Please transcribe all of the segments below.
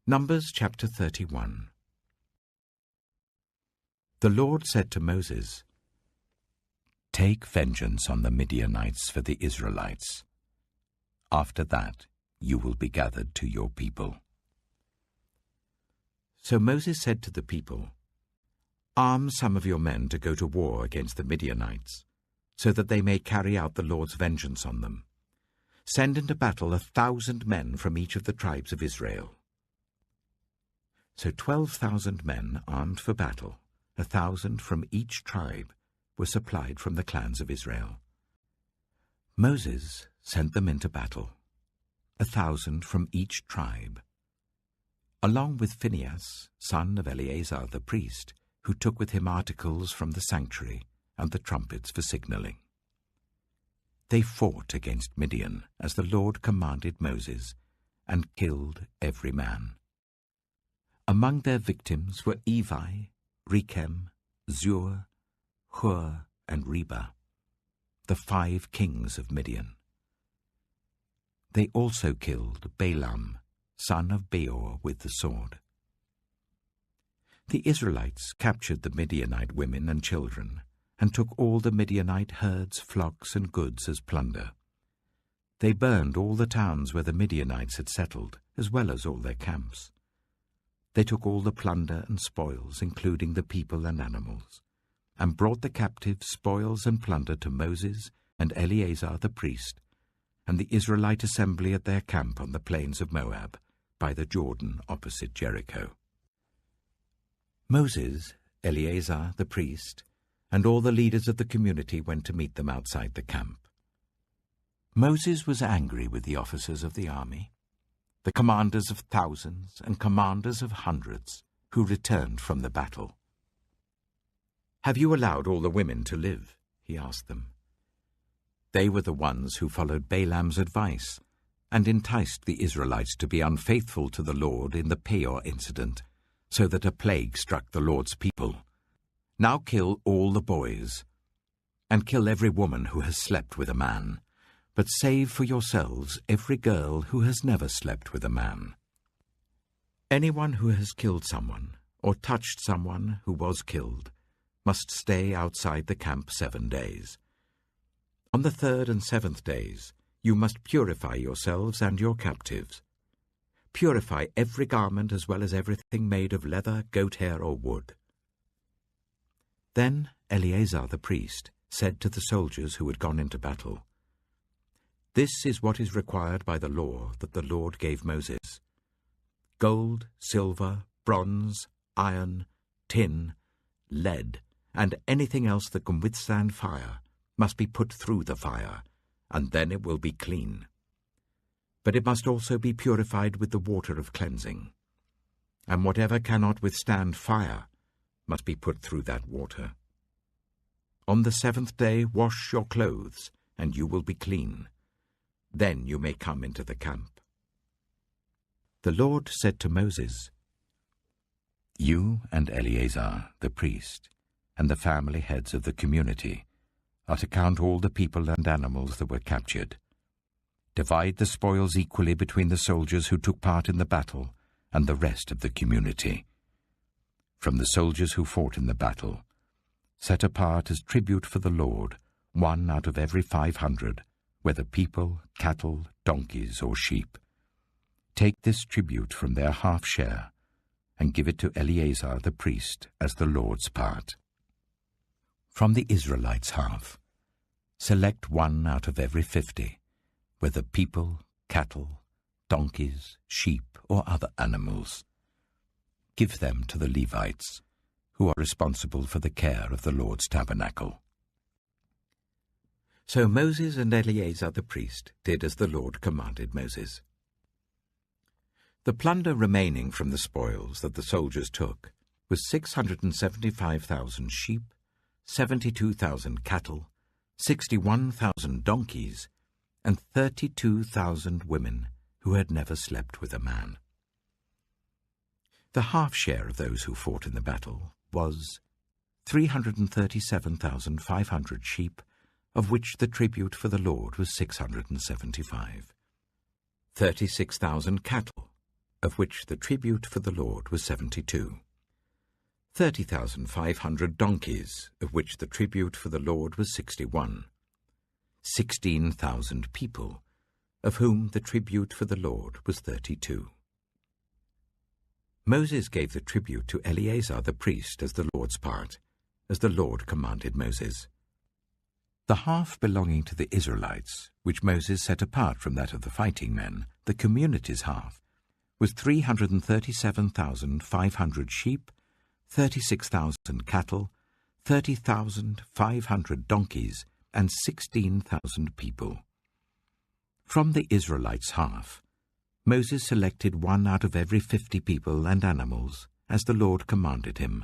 Numbers chapter 31. The Lord said to Moses, "Take vengeance on the Midianites for the Israelites. After that, you will be gathered to your people." So Moses said to the people, "Arm some of your men to go to war against the Midianites, so that they may carry out the Lord's vengeance on them. Send into battle 1,000 men from each of the tribes of Israel." So 12,000 men armed for battle, 1,000 from each tribe, were supplied from the clans of Israel. Moses sent them into battle, 1,000 from each tribe, along with Phinehas, son of Eleazar the priest, who took with him articles from the sanctuary and the trumpets for signaling. They fought against Midian, as the Lord commanded Moses, and killed every man. Among their victims were Evi, Rechem, Zur, Hur, and Reba, the 5 kings of Midian. They also killed Balaam, son of Beor, with the sword. The Israelites captured the Midianite women and children, and took all the Midianite herds, flocks, and goods as plunder. They burned all the towns where the Midianites had settled, as well as all their camps. They took all the plunder and spoils, including the people and animals, and brought the captives, spoils, and plunder to Moses and Eleazar the priest, and the Israelite assembly at their camp on the plains of Moab, by the Jordan opposite Jericho. Moses, Eleazar the priest, and all the leaders of the community went to meet them outside the camp. Moses was angry with the officers of the army, the commanders of thousands and commanders of hundreds, who returned from the battle. "Have you allowed all the women to live?" he asked them. They were the ones who followed Balaam's advice and enticed the Israelites to be unfaithful to the Lord in the Peor incident, so that a plague struck the Lord's people. Now kill all the boys, and kill every woman who has slept with a man, but save for yourselves every girl who has never slept with a man. Anyone who has killed someone or touched someone who was killed must stay outside the camp 7 days. On the 3rd and 7th days, you must purify yourselves and your captives. Purify every garment as well as everything made of leather, goat hair, or wood. Then Eleazar the priest said to the soldiers who had gone into battle, "This is what is required by the law that the Lord gave Moses. Gold, silver, bronze, iron, tin, lead, and anything else that can withstand fire must be put through the fire, and then it will be clean. But it must also be purified with the water of cleansing. And whatever cannot withstand fire must be put through that water. On the 7th day wash your clothes, and you will be clean. Then you may come into the camp." The Lord said to Moses, "You and Eleazar the priest, and the family heads of the community, are to count all the people and animals that were captured. Divide the spoils equally between the soldiers who took part in the battle and the rest of the community. From the soldiers who fought in the battle, set apart as tribute for the Lord 1 out of every 500, whether people, cattle, donkeys, or sheep. Take this tribute from their half share and give it to Eleazar the priest as the Lord's part. From the Israelites' half, select 1 out of every 50, whether people, cattle, donkeys, sheep, or other animals. Give them to the Levites, who are responsible for the care of the Lord's tabernacle." So Moses and Eleazar the priest did as the Lord commanded Moses. The plunder remaining from the spoils that the soldiers took was 675,000 sheep, 72,000 cattle, 61,000 donkeys, and 32,000 women who had never slept with a man. The half share of those who fought in the battle was 337,500 sheep, of which the tribute for the Lord was 675. 36,000 cattle, of which the tribute for the Lord was 72. 30,500 donkeys, of which the tribute for the Lord was 61. 16,000 people, of whom the tribute for the Lord was 32. Moses gave the tribute to Eleazar the priest as the Lord's part, as the Lord commanded Moses. The half belonging to the Israelites, which Moses set apart from that of the fighting men, the community's half, was 337,500 sheep, 36,000 cattle, 30,500 donkeys, and 16,000 people. From the Israelites' half, Moses selected one out of every 50 people and animals, as the Lord commanded him,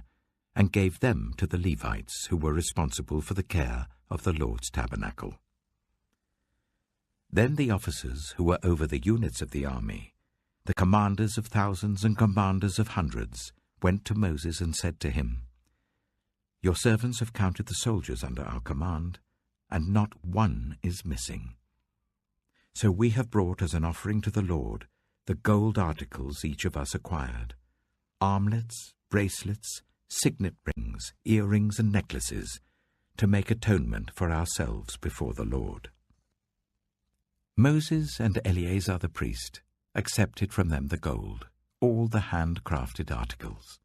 and gave them to the Levites, who were responsible for the care of the Lord's tabernacle. Then the officers who were over the units of the army, the commanders of thousands and commanders of hundreds, went to Moses and said to him, "Your servants have counted the soldiers under our command, and not one is missing. So we have brought as an offering to the Lord the gold articles each of us acquired, armlets, bracelets, signet rings, earrings, and necklaces, to make atonement for ourselves before the Lord." Moses and Eleazar the priest accepted from them the gold, all the handcrafted articles.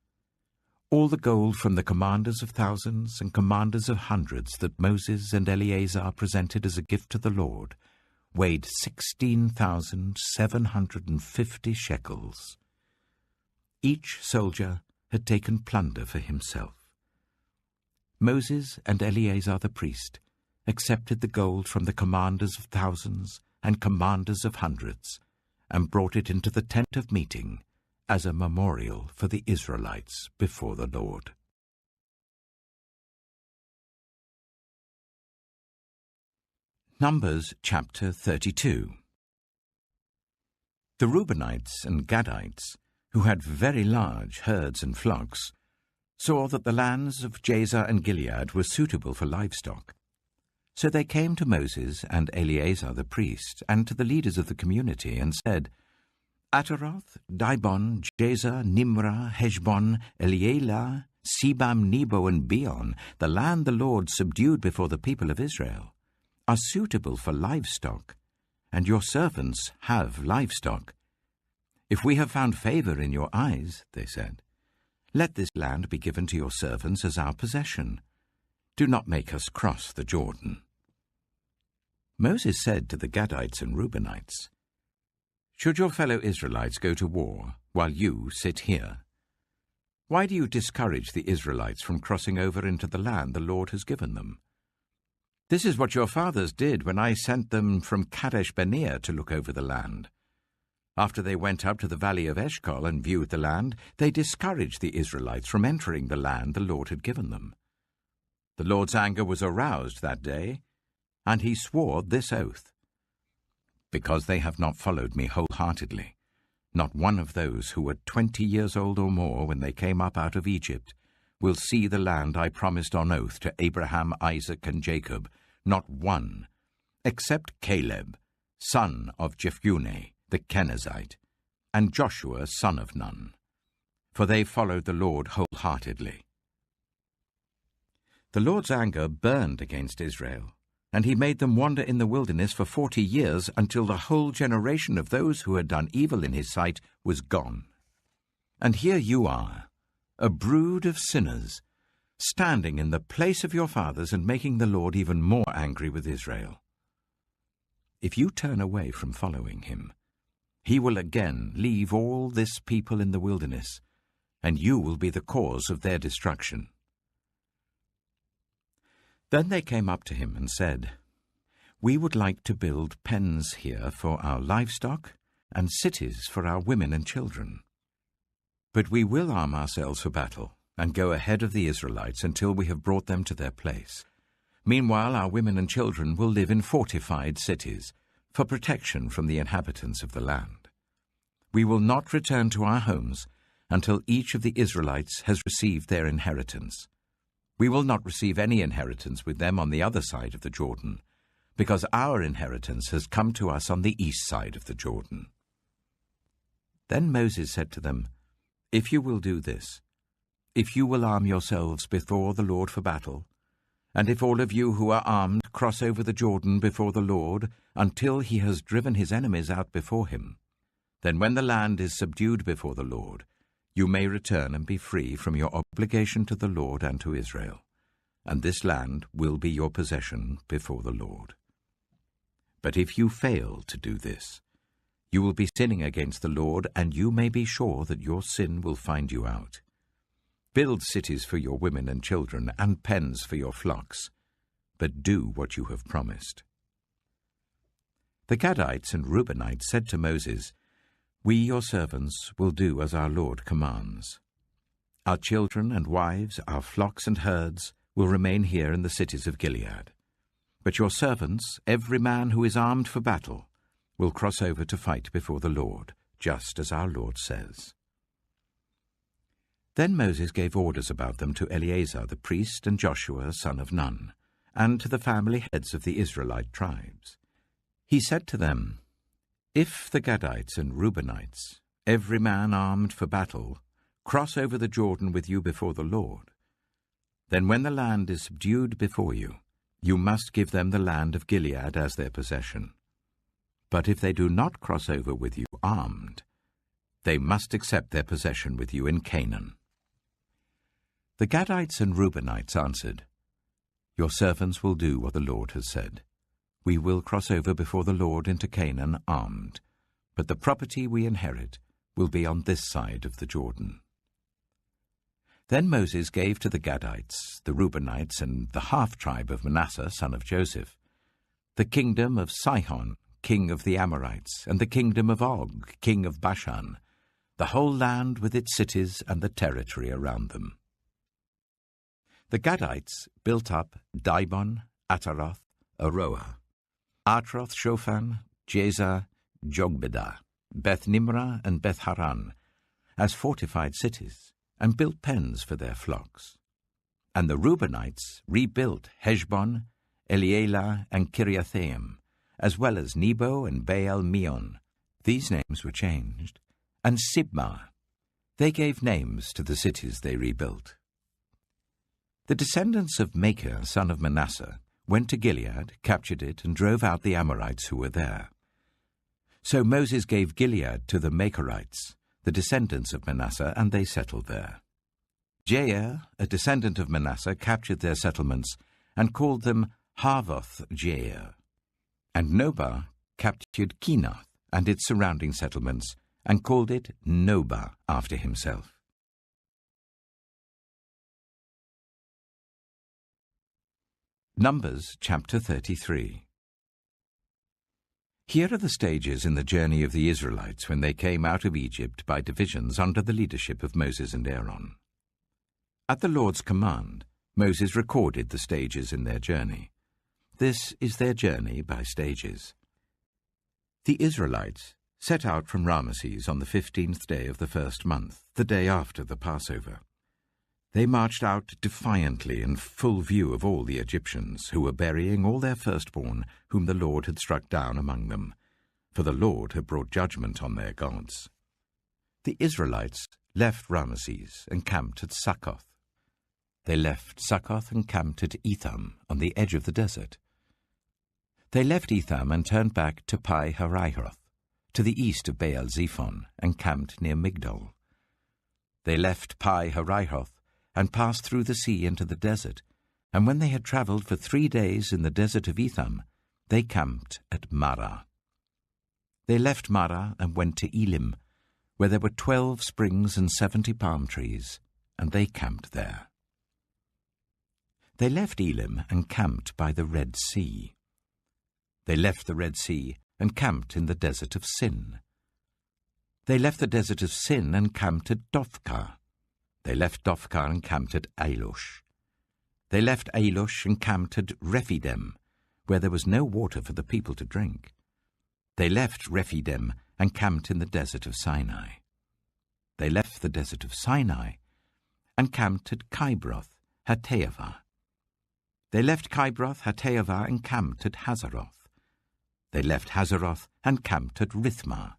All the gold from the commanders of thousands and commanders of hundreds that Moses and Eleazar presented as a gift to the Lord weighed 16,750 shekels. Each soldier had taken plunder for himself. Moses and Eleazar the priest accepted the gold from the commanders of thousands and commanders of hundreds, and brought it into the tent of meeting as a memorial for the Israelites before the Lord. Numbers chapter 32. The Reubenites and Gadites, who had very large herds and flocks, saw that the lands of Jazer and Gilead were suitable for livestock. So they came to Moses and Eleazar the priest, and to the leaders of the community, and said, "Ataroth, Dibon, Jazer, Nimrah, Heshbon, Elealeh, Sebam, Nebo, and Beon, the land the Lord subdued before the people of Israel, are suitable for livestock, and your servants have livestock. If we have found favor in your eyes," they said, "let this land be given to your servants as our possession. Do not make us cross the Jordan." Moses said to the Gadites and Reubenites, "Should your fellow Israelites go to war while you sit here? Why do you discourage the Israelites from crossing over into the land the Lord has given them? This is what your fathers did when I sent them from Kadesh Barnea to look over the land. After they went up to the valley of Eshcol and viewed the land, they discouraged the Israelites from entering the land the Lord had given them. The Lord's anger was aroused that day, and he swore this oath: because they have not followed me wholeheartedly, not one of those who were 20 years old or more when they came up out of Egypt will see the land I promised on oath to Abraham, Isaac, and Jacob, not one, except Caleb, son of Jephunneh, the Kenizzite, and Joshua, son of Nun, for they followed the Lord wholeheartedly." The Lord's anger burned against Israel, and he made them wander in the wilderness for 40 years, until the whole generation of those who had done evil in his sight was gone. And here you are, a brood of sinners, standing in the place of your fathers and making the Lord even more angry with Israel. If you turn away from following him, he will again leave all this people in the wilderness, and you will be the cause of their destruction. Then they came up to him and said, "We would like to build pens here for our livestock and cities for our women and children. But we will arm ourselves for battle and go ahead of the Israelites until we have brought them to their place. Meanwhile, our women and children will live in fortified cities for protection from the inhabitants of the land. We will not return to our homes until each of the Israelites has received their inheritance. We will not receive any inheritance with them on the other side of the Jordan, because our inheritance has come to us on the east side of the Jordan." Then Moses said to them, "If you will do this, if you will arm yourselves before the Lord for battle, and if all of you who are armed cross over the Jordan before the Lord until he has driven his enemies out before him, then when the land is subdued before the Lord, you may return and be free from your obligation to the Lord and to Israel, and this land will be your possession before the Lord. But if you fail to do this, you will be sinning against the Lord, and you may be sure that your sin will find you out. Build cities for your women and children, and pens for your flocks, but do what you have promised." The Gadites and Reubenites said to Moses, "We, your servants, will do as our Lord commands. Our children and wives, our flocks and herds, will remain here in the cities of Gilead. But your servants, every man who is armed for battle, will cross over to fight before the Lord, just as our Lord says." Then Moses gave orders about them to Eleazar the priest and Joshua son of Nun, and to the family heads of the Israelite tribes. He said to them, "If the Gadites and Reubenites, every man armed for battle, cross over the Jordan with you before the Lord, then when the land is subdued before you, you must give them the land of Gilead as their possession. But if they do not cross over with you armed, they must accept their possession with you in Canaan." The Gadites and Reubenites answered, "Your servants will do what the Lord has said. We will cross over before the Lord into Canaan armed, but the property we inherit will be on this side of the Jordan." Then Moses gave to the Gadites, the Reubenites, and the half-tribe of Manasseh, son of Joseph, the kingdom of Sihon, king of the Amorites, and the kingdom of Og, king of Bashan, the whole land with its cities and the territory around them. The Gadites built up Dibon, Ataroth, Aroah, Atroth-Shophan, Jazer, Jogbedah, Beth-Nimrah, and Beth-Haran, as fortified cities, and built pens for their flocks. And the Reubenites rebuilt Heshbon, Elealeh, and Kiriathaim, as well as Nebo and Baal-Meon. These names were changed. And Sibmah. They gave names to the cities they rebuilt. The descendants of Machir, son of Manasseh, went to Gilead, captured it, and drove out the Amorites who were there. So Moses gave Gilead to the Machirites, the descendants of Manasseh, and they settled there. Jair, a descendant of Manasseh, captured their settlements and called them Havoth-Jair. And Nobah captured Kenath and its surrounding settlements and called it Nobah after himself. Numbers chapter 33. Here are the stages in the journey of the Israelites when they came out of Egypt by divisions under the leadership of Moses and Aaron. At the Lord's command, Moses recorded the stages in their journey. This is their journey by stages. The Israelites set out from Ramesses on the 15th day of the first month, the day after the Passover. They marched out defiantly in full view of all the Egyptians, who were burying all their firstborn whom the Lord had struck down among them, for the Lord had brought judgment on their gods. The Israelites left Ramesses and camped at Succoth. They left Succoth and camped at Etham on the edge of the desert. They left Etham and turned back to Pi-hahiroth, to the east of Baal-zephon, and camped near Migdol. They left Pi-hahiroth and passed through the sea into the desert, and when they had travelled for 3 days in the desert of Etham, they camped at Marah. They left Marah and went to Elim, where there were 12 springs and 70 palm trees, and they camped there. They left Elim and camped by the Red Sea. They left the Red Sea and camped in the desert of Sin. They left the desert of Sin and camped at Dophkah. They left Dophkah and camped at Ailush. They left Ailush and camped at Rephidim, where there was no water for the people to drink. They left Rephidim and camped in the desert of Sinai. They left the desert of Sinai and camped at Kibroth Hattaavah. They left Kibroth Hattaavah and camped at Hazeroth. They left Hazeroth and camped at Rithmah.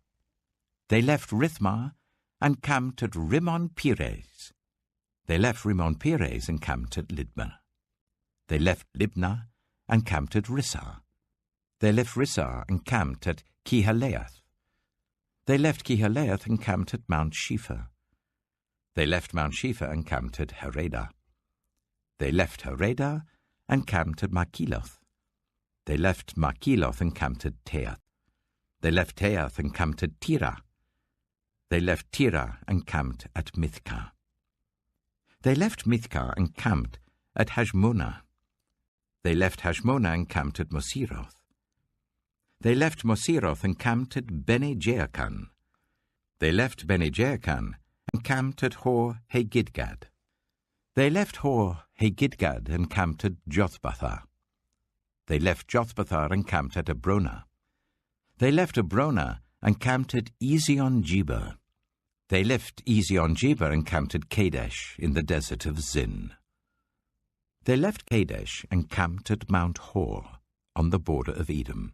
They left Rithmah and camped at Rimmon-Perez. They left Rimmon-Perez and camped at Libnah. They left Libnah and camped at Rissah. They left Rissah and camped at Kehalath. They left Kehalath and camped at Mount Shepher. They left Mount Shepher and camped at Haredah. They left Haredah and camped at Makheloth. They left Makheloth and camped at Teath. They left Teath and camped at Tirah. They left Tirah and camped at Mithkah. They left Mithkah and camped at Hashmonah. They left Hashmonah and camped at Moseroth. They left Moseroth and camped at Bene-Jaakan. They left Bene-Jaakan and camped at Hor-Hagidgad. They left Hor-Hagidgad and camped at Jothbathah. They left Jothbathah and camped at Abronah. They left Abronah and camped at Ezion-Geber. They left Ezion-Geber and camped at Kadesh in the desert of Zin. They left Kadesh and camped at Mount Hor on the border of Edom.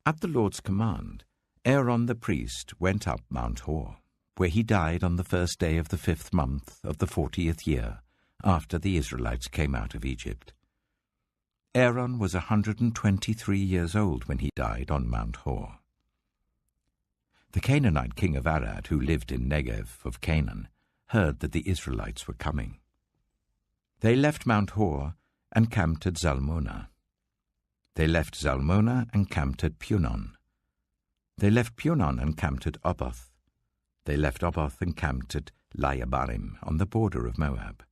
At the Lord's command, Aaron the priest went up Mount Hor, where he died on the first day of the 5th month of the 40th year after the Israelites came out of Egypt. Aaron was 123 years old when he died on Mount Hor. The Canaanite king of Arad, who lived in Negev of Canaan, heard that the Israelites were coming. They left Mount Hor and camped at Zalmonah. They left Zalmonah and camped at Punon. They left Punon and camped at Oboth. They left Oboth and camped at Layabarim on the border of Moab.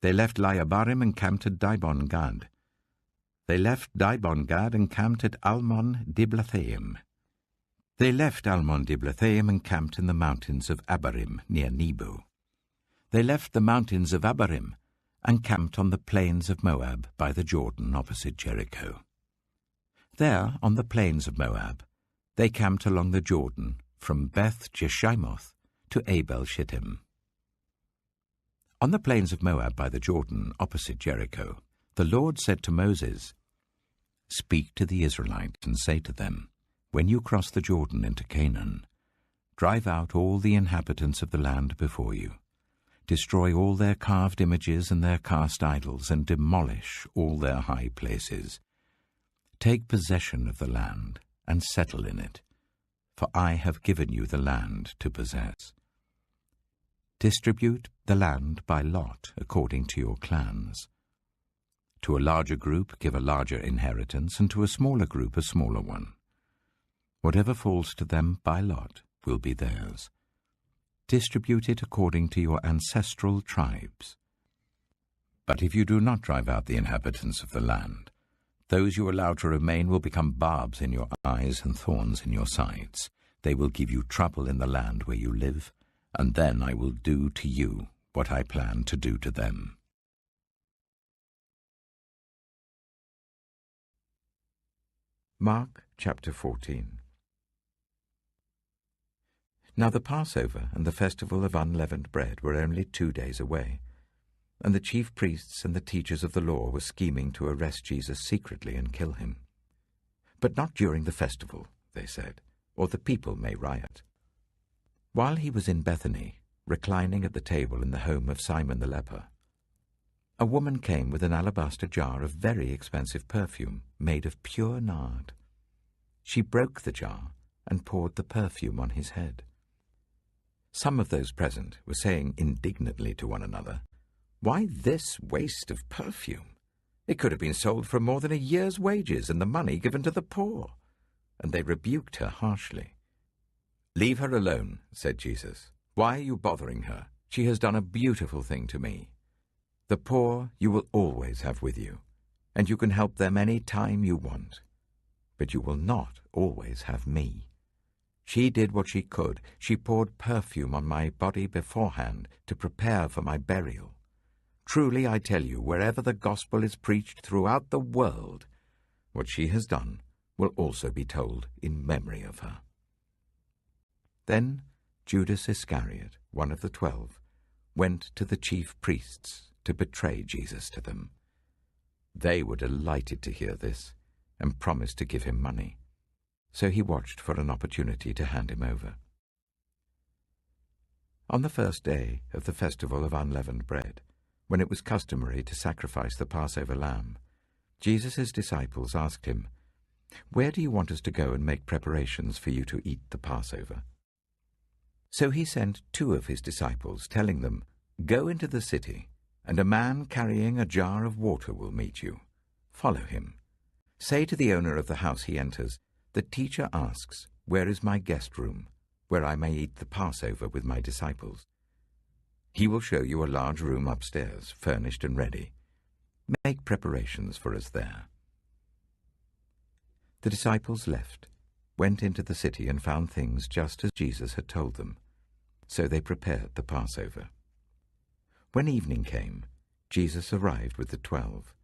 They left Layabarim and camped at Dibon-Gad. They left Dibon-Gad and camped at Almon-Diblathaim. They left Almon-Diblathaim and camped in the mountains of Abarim near Nebo. They left the mountains of Abarim and camped on the plains of Moab by the Jordan opposite Jericho. There, on the plains of Moab, they camped along the Jordan from Beth-Jeshimoth to Abel-Shittim. On the plains of Moab by the Jordan opposite Jericho, the Lord said to Moses, "Speak to the Israelites and say to them, when you cross the Jordan into Canaan, drive out all the inhabitants of the land before you. Destroy all their carved images and their cast idols, and demolish all their high places. Take possession of the land and settle in it, for I have given you the land to possess. Distribute the land by lot according to your clans. To a larger group give a larger inheritance, and to a smaller group a smaller one. Whatever falls to them by lot will be theirs. Distribute it according to your ancestral tribes. But if you do not drive out the inhabitants of the land, those you allow to remain will become barbs in your eyes and thorns in your sides. They will give you trouble in the land where you live, and then I will do to you what I plan to do to them." Mark chapter 14. Now the Passover and the festival of unleavened bread were only 2 days away, and the chief priests and the teachers of the law were scheming to arrest Jesus secretly and kill him. "But not during the festival," they said, "or the people may riot." While he was in Bethany, reclining at the table in the home of Simon the leper, a woman came with an alabaster jar of very expensive perfume made of pure nard. She broke the jar and poured the perfume on his head. Some of those present were saying indignantly to one another, "Why this waste of perfume? It could have been sold for more than a year's wages and the money given to the poor." And they rebuked her harshly. "Leave her alone," said Jesus. "Why are you bothering her? She has done a beautiful thing to me. The poor you will always have with you, and you can help them any time you want. But you will not always have me. She did what she could. She poured perfume on my body beforehand to prepare for my burial. Truly, I tell you, wherever the gospel is preached throughout the world, what she has done will also be told in memory of her." Then Judas Iscariot, one of the 12, went to the chief priests to betray Jesus to them. They were delighted to hear this and promised to give him money. so he watched for an opportunity to hand him over. On the first day of the festival of unleavened bread, when it was customary to sacrifice the Passover lamb, Jesus' disciples asked him, "Where do you want us to go and make preparations for you to eat the Passover?" So he sent 2 of his disciples, telling them, "Go into the city, and a man carrying a jar of water will meet you. Follow him. Say to the owner of the house he enters, 'The teacher asks, where is my guest room, where I may eat the Passover with my disciples?' He will show you a large room upstairs, furnished and ready. Make preparations for us there." The disciples left, went into the city, and found things just as Jesus had told them. So they prepared the Passover. When evening came, Jesus arrived with the 12.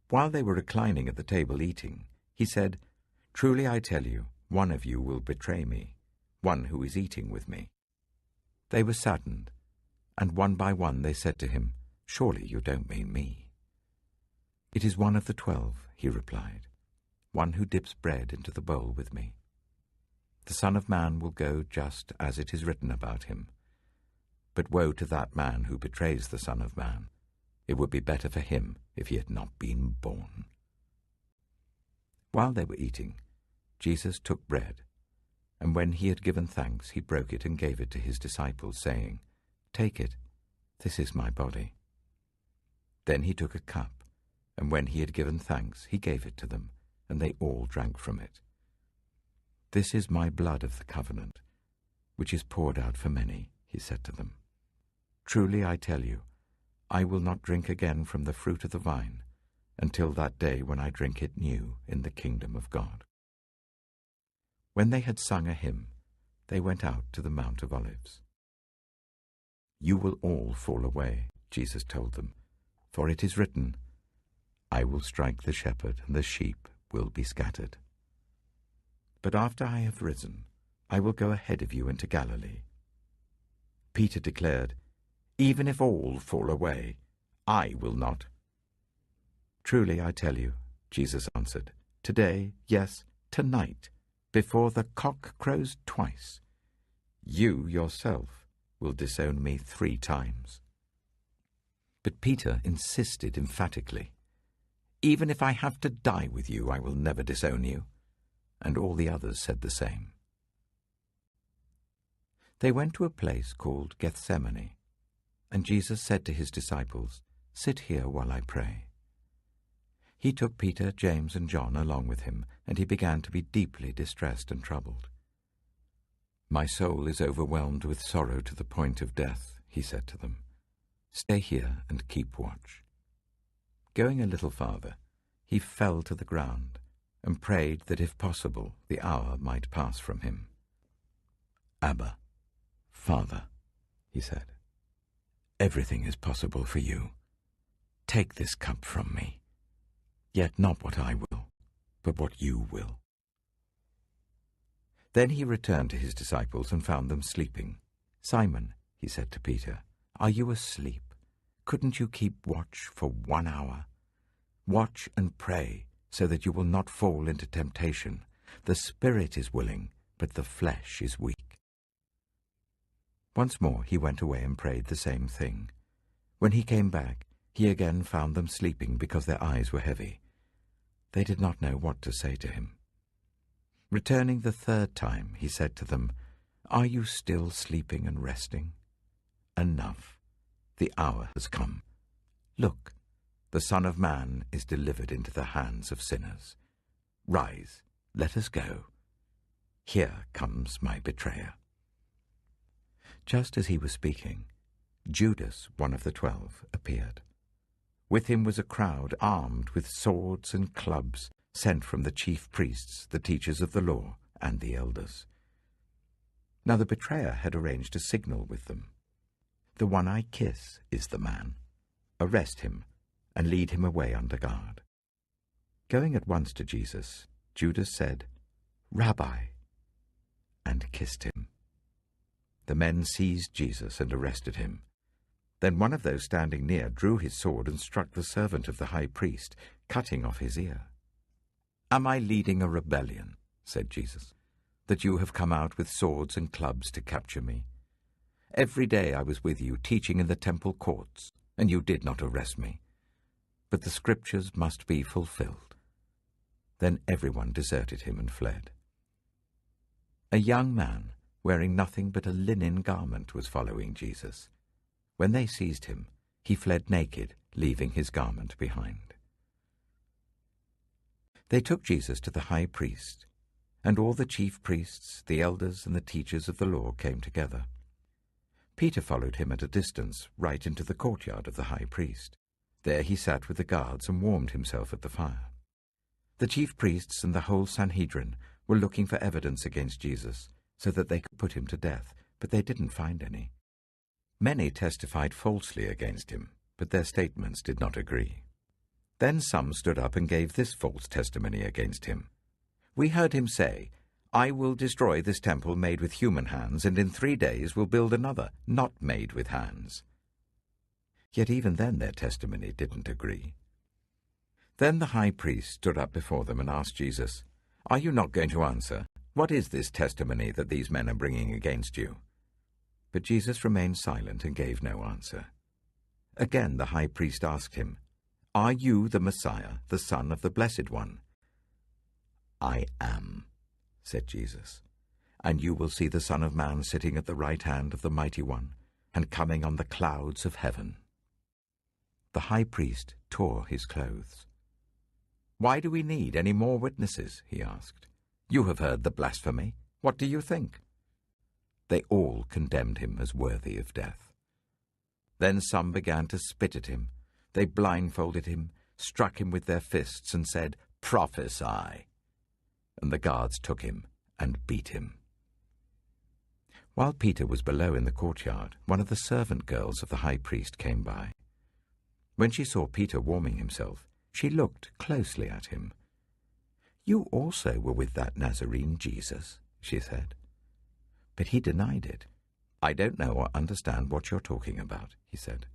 While they were reclining at the table eating, he said, "Truly I tell you, one of you will betray me, one who is eating with me." They were saddened, and one by one they said to him, "Surely you don't mean me." "It is one of the 12, he replied, "one who dips bread into the bowl with me. The Son of Man will go just as it is written about him. But woe to that man who betrays the Son of Man. It would be better for him if he had not been born." While they were eating, Jesus took bread, and when he had given thanks, he broke it and gave it to his disciples, saying, "Take it, this is my body." Then he took a cup, and when he had given thanks, he gave it to them, and they all drank from it. "This is my blood of the covenant, which is poured out for many," he said to them. "Truly I tell you, I will not drink again from the fruit of the vine until that day when I drink it new in the kingdom of God." When they had sung a hymn, they went out to the Mount of Olives. "You will all fall away," Jesus told them, "for it is written, 'I will strike the shepherd, and the sheep will be scattered.' But after I have risen, I will go ahead of you into Galilee." Peter declared, "Even if all fall away, I will not." "Truly I tell you," Jesus answered, "today, yes, tonight, before the cock crows twice, you yourself will disown me 3 times. But Peter insisted emphatically, "Even if I have to die with you, I will never disown you." And all the others said the same. They went to a place called Gethsemane, and Jesus said to his disciples, "Sit here while I pray." He took Peter, James, and John along with him, and he began to be deeply distressed and troubled. "My soul is overwhelmed with sorrow to the point of death," he said to them. "Stay here and keep watch." Going a little farther, he fell to the ground and prayed that, if possible, the hour might pass from him. "Abba, Father," he said, "everything is possible for you. Take this cup from me, yet not what I will, but what you will." Then he returned to his disciples and found them sleeping. "Simon," he said to Peter, "are you asleep? Couldn't you keep watch for 1 hour? Watch and pray, so that you will not fall into temptation. The spirit is willing, but the flesh is weak." Once more he went away and prayed the same thing. When he came back, he again found them sleeping because their eyes were heavy. They did not know what to say to him. Returning the 3rd time, he said to them, "Are you still sleeping and resting? Enough. The hour has come. Look, the Son of Man is delivered into the hands of sinners. Rise, let us go. Here comes my betrayer." Just as he was speaking, Judas, one of the 12, appeared. With him was a crowd armed with swords and clubs, sent from the chief priests, the teachers of the law, and the elders. Now the betrayer had arranged a signal with them. "The one I kiss is the man. Arrest him and lead him away under guard." Going at once to Jesus, Judas said, "Rabbi," and kissed him. The men seized Jesus and arrested him. Then one of those standing near drew his sword and struck the servant of the high priest, cutting off his ear. "Am I leading a rebellion?" said Jesus, "that you have come out with swords and clubs to capture me. Every day I was with you, teaching in the temple courts, and you did not arrest me. But the scriptures must be fulfilled." Then everyone deserted him and fled. A young man, wearing nothing but a linen garment, was following Jesus. When they seized him, he fled naked, leaving his garment behind. They took Jesus to the high priest, and all the chief priests, the elders, and the teachers of the law came together. Peter followed him at a distance, right into the courtyard of the high priest. There he sat with the guards and warmed himself at the fire. The chief priests and the whole Sanhedrin were looking for evidence against Jesus, so that they could put him to death, but they didn't find any. Many testified falsely against him, but their statements did not agree. Then some stood up and gave this false testimony against him. "We heard him say, 'I will destroy this temple made with human hands, and in 3 days will build another, not made with hands.'" Yet even then their testimony didn't agree. Then the high priest stood up before them and asked Jesus, "Are you not going to answer? What is this testimony that these men are bringing against you?" But Jesus remained silent and gave no answer. Again the high priest asked him, "Are you the Messiah, the Son of the Blessed One?" "I am," said Jesus, "and you will see the Son of Man sitting at the right hand of the Mighty One, and coming on the clouds of heaven." The high priest tore his clothes. "Why do we need any more witnesses?" he asked. "You have heard the blasphemy. What do you think?" They all condemned him as worthy of death. Then some began to spit at him. They blindfolded him, struck him with their fists, and said, "Prophesy." And the guards took him and beat him. While Peter was below in the courtyard, one of the servant girls of the high priest came by. When she saw Peter warming himself, she looked closely at him. "You also were with that Nazarene Jesus," she said. But he denied it. "I don't know or understand what you're talking about," he said,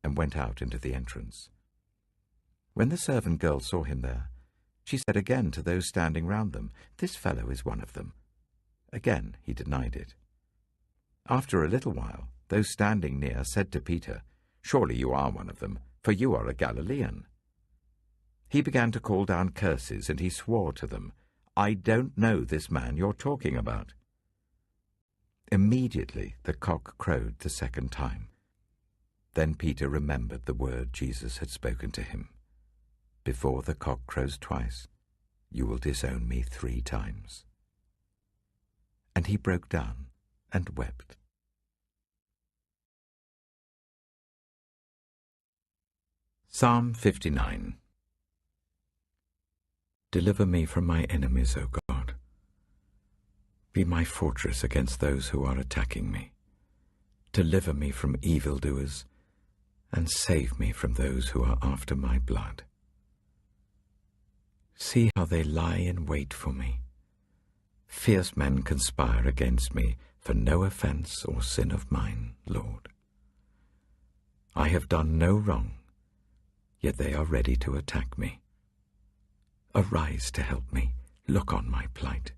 and went out into the entrance. When the servant girl saw him there, she said again to those standing round them, "This fellow is one of them." Again he denied it. After a little while, those standing near said to Peter, "Surely you are one of them, for you are a Galilean." He began to call down curses, and he swore to them, "I don't know this man you're talking about." Immediately the cock crowed the second time. Then Peter remembered the word Jesus had spoken to him. "Before the cock crows twice, you will disown me 3 times." And he broke down and wept. Psalm 59. Deliver me from my enemies, O God. Be my fortress against those who are attacking me. Deliver me from evildoers, and save me from those who are after my blood. See how they lie in wait for me. Fierce men conspire against me for no offense or sin of mine, Lord. I have done no wrong, yet they are ready to attack me. Arise to help me. Look on my plight.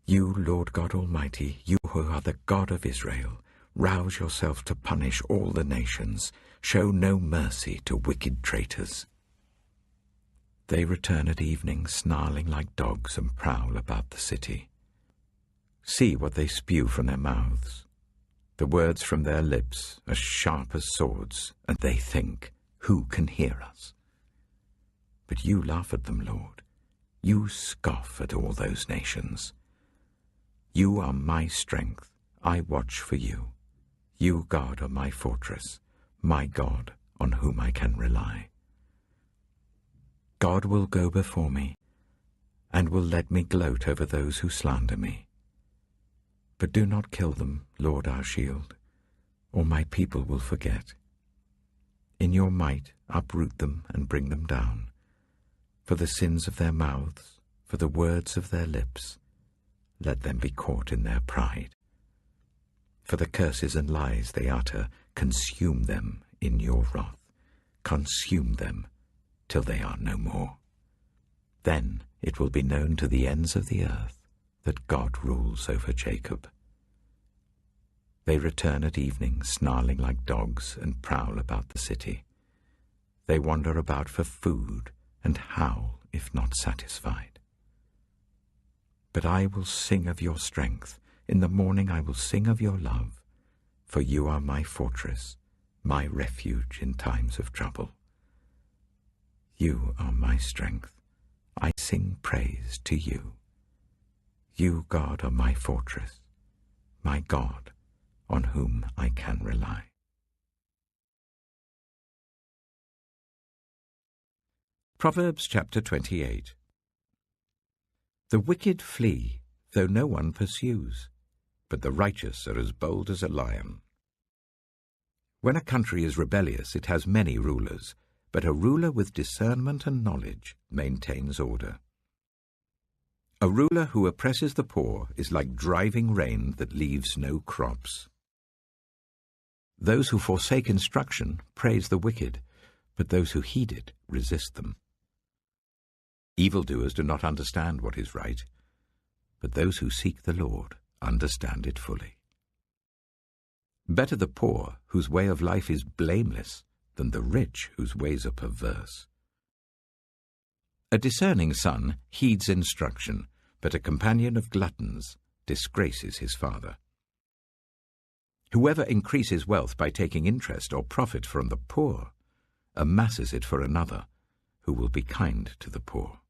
You, Lord God Almighty, you who are the God of Israel, rouse yourself to punish all the nations. Show no mercy to wicked traitors. They return at evening, snarling like dogs, and prowl about the city. See what they spew from their mouths. The words from their lips are sharp as swords, and they think, "Who can hear us?" But you laugh at them, Lord. You scoff at all those nations. You are my strength. I watch for you. You, God, are my fortress, my God, on whom I can rely. God will go before me, and will let me gloat over those who slander me. But do not kill them, Lord our shield, or my people will forget. In your might uproot them and bring them down. For the sins of their mouths, for the words of their lips, let them be caught in their pride. For the curses and lies they utter, consume them in your wrath. Consume them till they are no more. Then, It will be known to the ends of the earth that God rules over Jacob. They return at evening, snarling like dogs, and prowl about the city. They wander about for food and howl if not satisfied. But I will sing of your strength. In the morning I will sing of your love, for you are my fortress, my refuge in times of trouble. You are my strength. I sing praise to you. You, God, are my fortress, my God, on whom I can rely. Proverbs chapter 28. The wicked flee, though no one pursues, but the righteous are as bold as a lion. When a country is rebellious, it has many rulers, but a ruler with discernment and knowledge maintains order. A ruler who oppresses the poor is like driving rain that leaves no crops. Those who forsake instruction praise the wicked, but those who heed it resist them. Evildoers do not understand what is right, but those who seek the Lord understand it fully. Better the poor, whose way of life is blameless, than the rich, whose ways are perverse. A discerning son heeds instruction, but a companion of gluttons disgraces his father. Whoever increases wealth by taking interest or profit from the poor amasses it for another, who will be kind to the poor.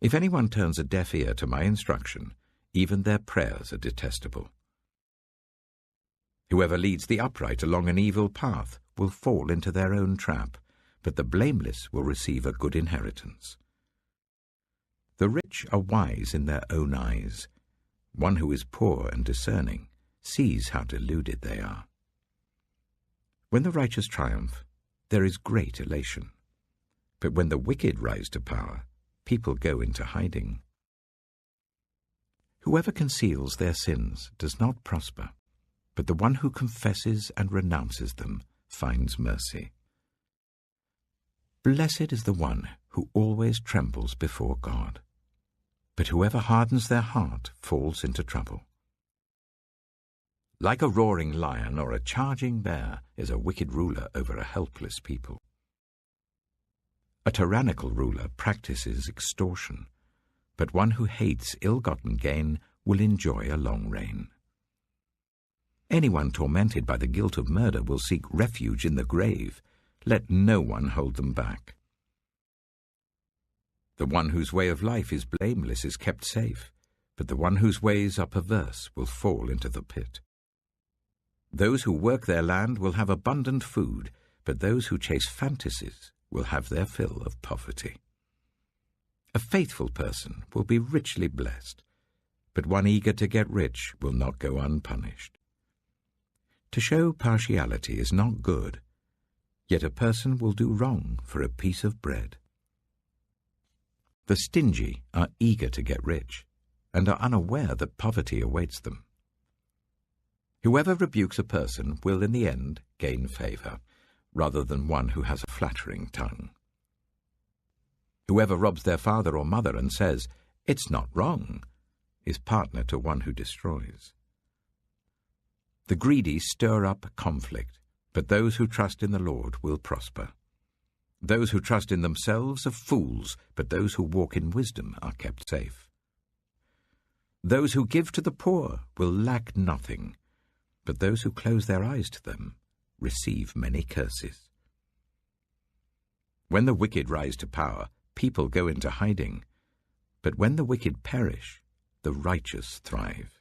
If anyone turns a deaf ear to my instruction, even their prayers are detestable. Whoever leads the upright along an evil path will fall into their own trap, but the blameless will receive a good inheritance. The rich are wise in their own eyes. One who is poor and discerning sees how deluded they are. When the righteous triumph, there is great elation. But when the wicked rise to power, people go into hiding. Whoever conceals their sins does not prosper, but the one who confesses and renounces them finds mercy. Blessed is the one who always trembles before God, but whoever hardens their heart falls into trouble. Like a roaring lion or a charging bear is a wicked ruler over a helpless people. A tyrannical ruler practices extortion, but one who hates ill-gotten gain will enjoy a long reign. Anyone tormented by the guilt of murder will seek refuge in the grave. Let no one hold them back. The one whose way of life is blameless is kept safe, but the one whose ways are perverse will fall into the pit. Those who work their land will have abundant food, but those who chase fantasies will have their fill of poverty. A faithful person will be richly blessed, but one eager to get rich will not go unpunished. To show partiality is not good, yet a person will do wrong for a piece of bread. The stingy are eager to get rich, and are unaware that poverty awaits them. Whoever rebukes a person will in the end gain favor, rather than one who has a flattering tongue. Whoever robs their father or mother and says, "It's not wrong," is partner to one who destroys. The greedy stir up conflict, but those who trust in the Lord will prosper. Those who trust in themselves are fools, but those who walk in wisdom are kept safe. Those who give to the poor will lack nothing, but those who close their eyes to them receive many curses. When the wicked rise to power, people go into hiding, but when the wicked perish, the righteous thrive.